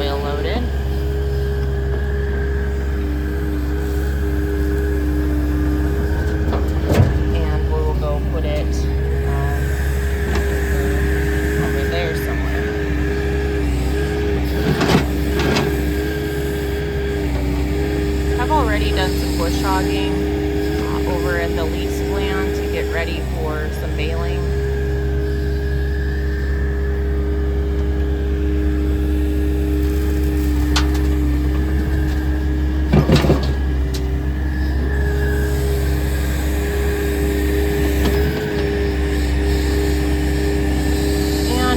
topsoil loaded. And we will go put it over there somewhere. I've already done some bush hogging over at the lease land to get ready for some baling.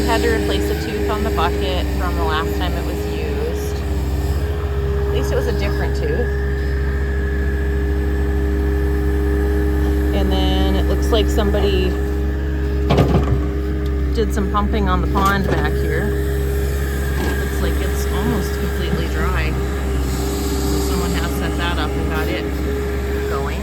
Had to replace a tooth on the bucket from the last time it was used. At least it was a different tooth. And then it looks like somebody did some pumping on the pond back here. Looks like it's almost completely dry. So someone has set that up and got it going.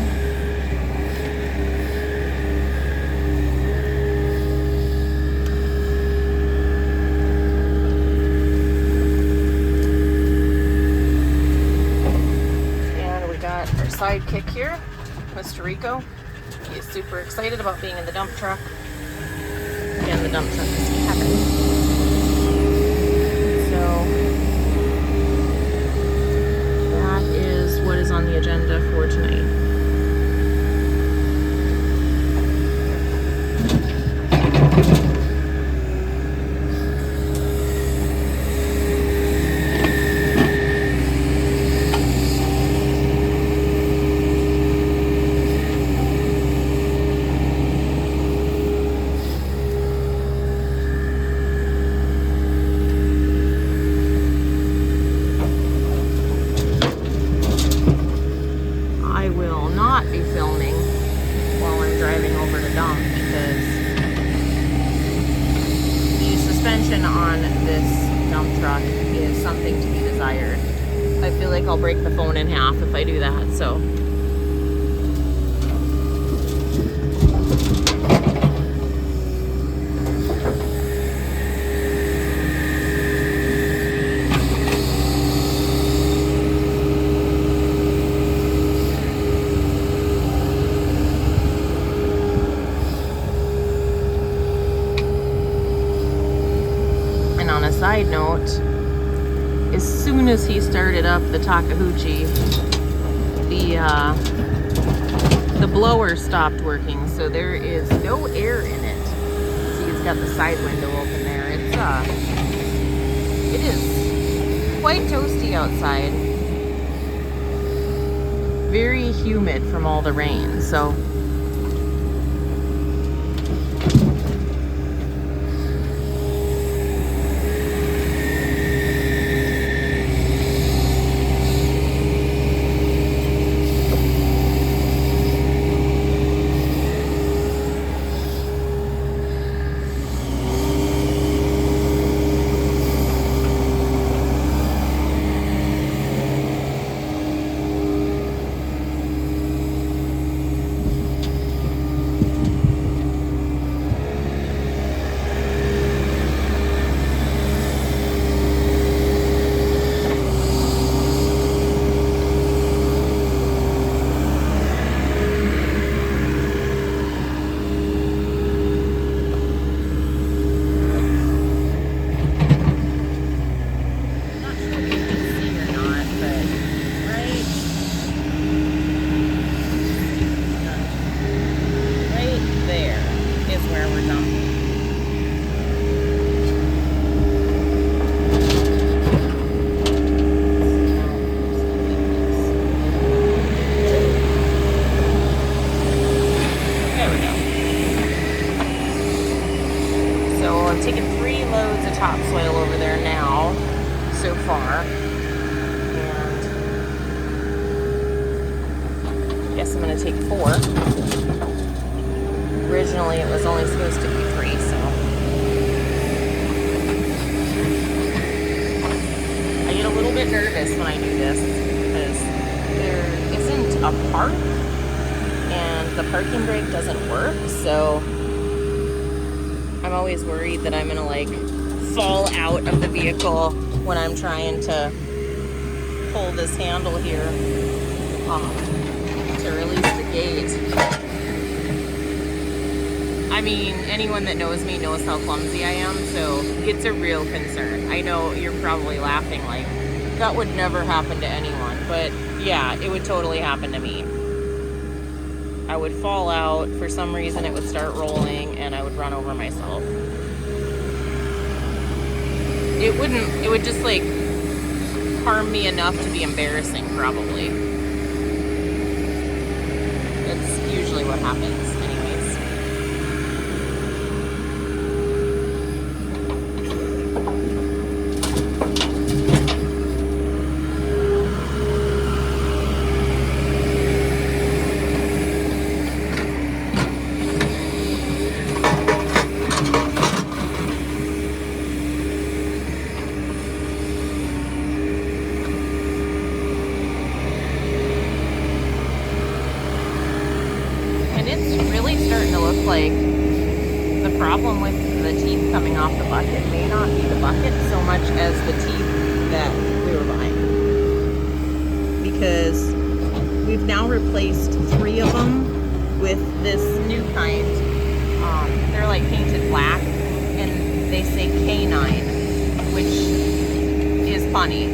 Sidekick here, Mr. Rico. He is super excited about being in the dump truck. Again, the dump truck is Kevin. So that is what is on the agenda for tonight. On this dump truck is something to be desired. I feel like I'll break the phone in half if I do that, so. Side note, as soon as he started up the Takeuchi, the blower stopped working, so there is no air in it. See, he's got the side window open there. It is quite toasty outside. Very humid from all the rain, so. topsoil over there now, so far. And I guess I'm going to take 4. Originally it was only supposed to be 3, so. I get a little bit nervous when I do this because there isn't a park and the parking brake doesn't work, so I'm always worried that I'm gonna like fall out of the vehicle when I'm trying to pull this handle here to release the gate. I mean, anyone that knows me knows how clumsy I am, so it's a real concern. I know you're probably laughing like, that would never happen to anyone, but yeah, it would totally happen to me. I would fall out, for some reason it would start rolling, and I would run over myself. It would just like harm me enough to be embarrassing, probably. That's usually what happens. Like, the problem with the teeth coming off the bucket may not be the bucket so much as the teeth that we were buying, because we've now replaced 3 of them with this new kind. They're like painted black, and they say K9, which is funny.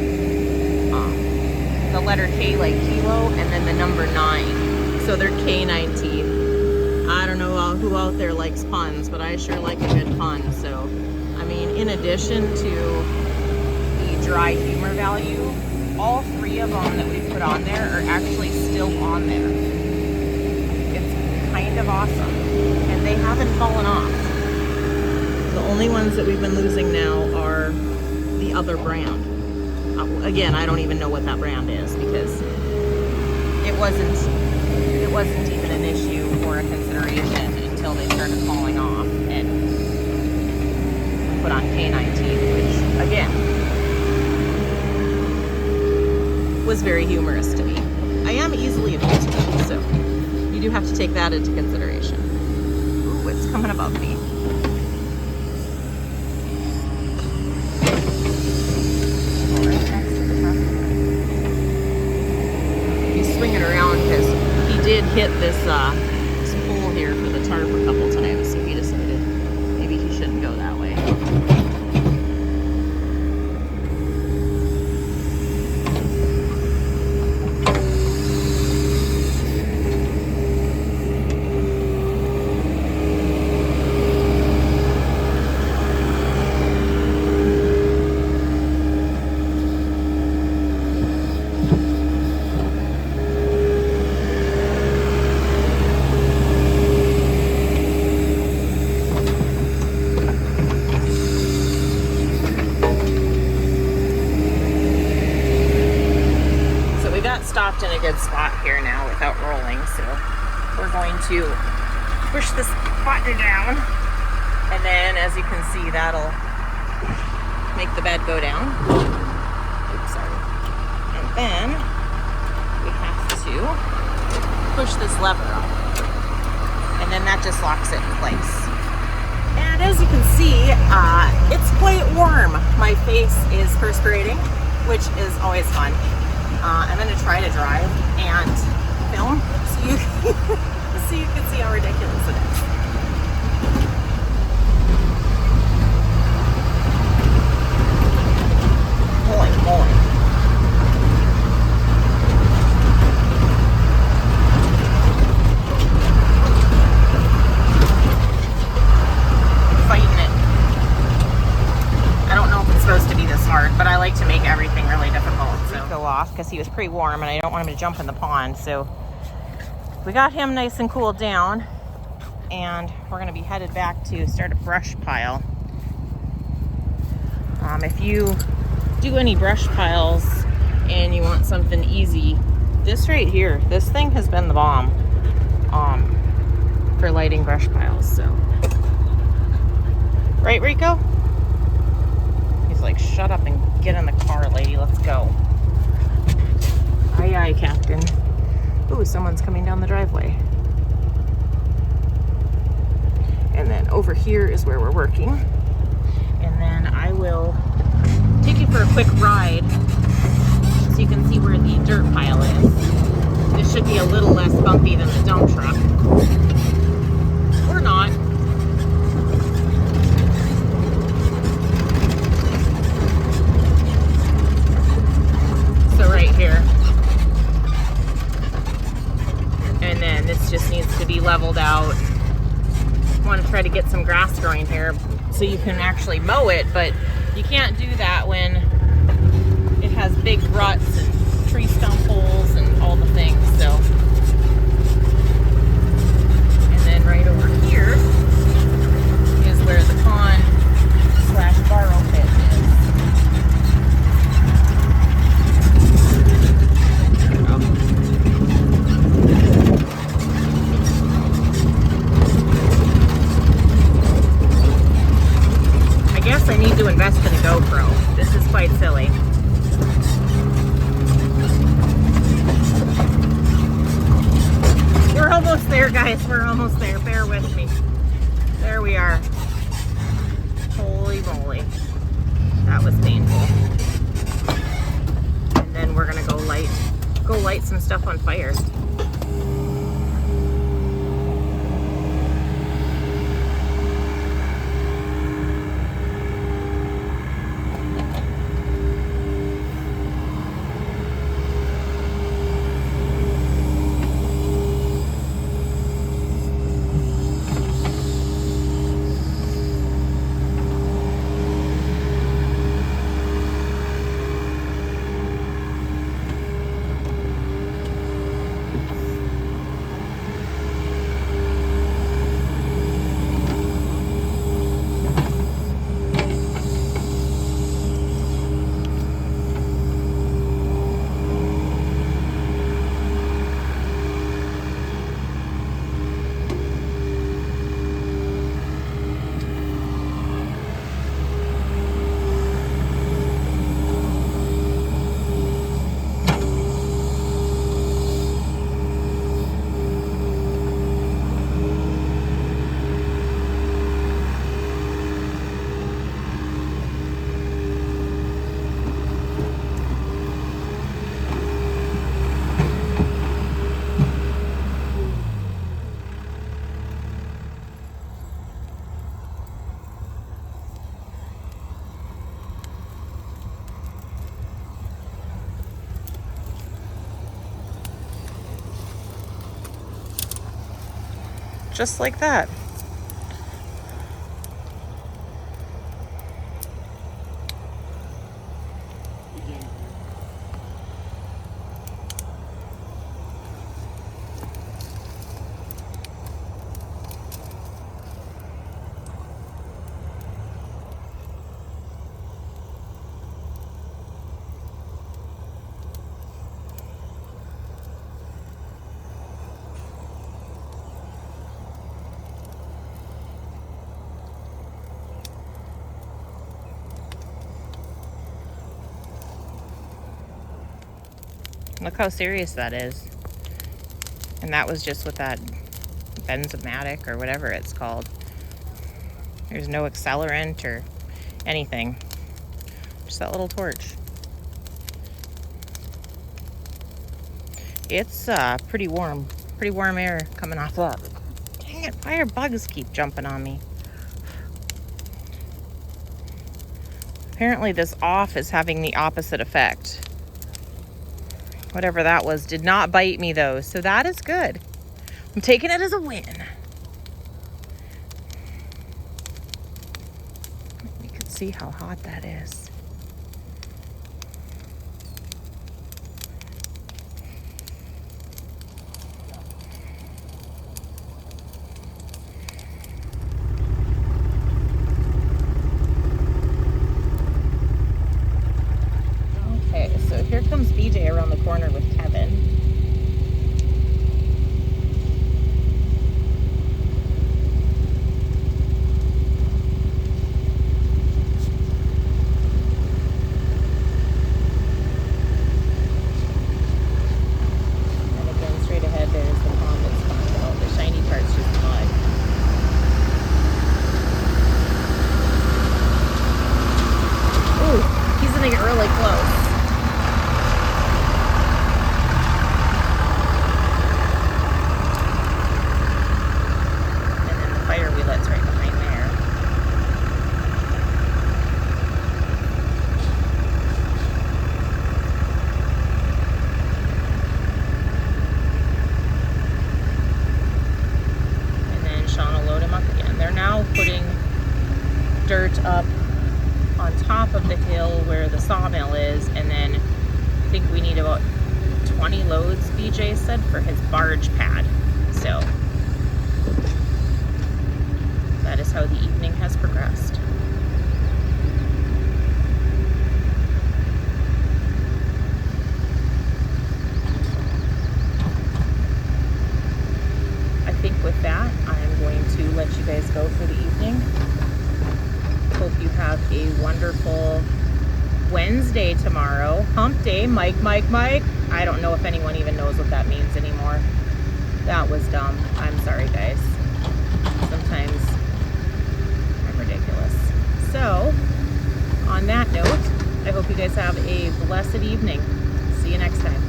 The letter K like kilo, and then the number 9, so they're K9 teeth. I don't know who out there likes puns, but I sure like a good pun. So, I mean, in addition to the dry humor value, all 3 of them that we put on there are actually still on there. It's kind of awesome. And they haven't fallen off. The only ones that we've been losing now are the other brand. Again, I don't even know what that brand is, because it wasn't even an issue or a consideration until they started falling off, and we put on K9 teeth, which again was very humorous to me. I am easily amused, so you do have to take that into consideration. Ooh, it's coming above me. You swing it around, because he did hit this pole here for the tarp a couple times, so he decided maybe he shouldn't go that way. Stopped in a good spot here now without rolling, so we're going to push this button down, and then as you can see, that'll make the bed go down. Oops, sorry. And then we have to push this lever up, and then that just locks it in place. And as you can see, it's quite warm. My face is perspirating, which is always fun. I'm going to try to drive and film so you can see how ridiculous it is. Holy moly. Fighting it. I don't know if it's supposed to be this hard, but I like to make everything really difficult. So go off because he was pretty warm, and I don't want him to jump in the pond. So we got him nice and cooled down, and we're going to be headed back to start a brush pile. If you do any brush piles and you want something easy, this right here, this thing has been the bomb for lighting brush piles. So right, Rico? He's like, shut up and get in the car, lady, let's go. Aye, aye, Captain. Ooh, someone's coming down the driveway. And then over here is where we're working. And then I will take you for a quick quick ride so you can see where the dirt pile is. This should be a little less bumpy than the dump truck. Or not. So right here. And then this just needs to be leveled out. I want to try to get some grass growing here so you can actually mow it, but you can't do that when it has big ruts and tree stump holes and all the things. So, and then right over here is where the pond / borrow pit I guess I need to invest in a GoPro. This is quite silly. We're almost there, guys. We're almost there. Bear with me. There we are. Holy moly. That was painful. And then we're gonna go light some stuff on fire. Just like that. Look how serious that is. And that was just with that Benzomatic or whatever it's called. There's no accelerant or anything. Just that little torch. It's pretty warm air coming off that. Dang it, why are bugs keep jumping on me? Apparently this off is having the opposite effect. Whatever that was did not bite me though, so that is good. I'm taking it as a win. You can see how hot that is. Okay, so here comes BJ around the corner with Kevin. gonna get really close. And then the fire wheelet's right behind there. And then Sean will load him up again. They're now putting dirt up on top of the hill where the sawmill is, and then I think we need about 20 loads, BJ said, for his barge pad. So that is how the evening has progressed. I think with that, I'm going to let you guys go for the evening. Hope you have a wonderful Wednesday tomorrow. Hump day, Mike. I don't know if anyone even knows what that means anymore. That was dumb. I'm sorry, guys. Sometimes I'm ridiculous. So, on that note, I hope you guys have a blessed evening. See you next time.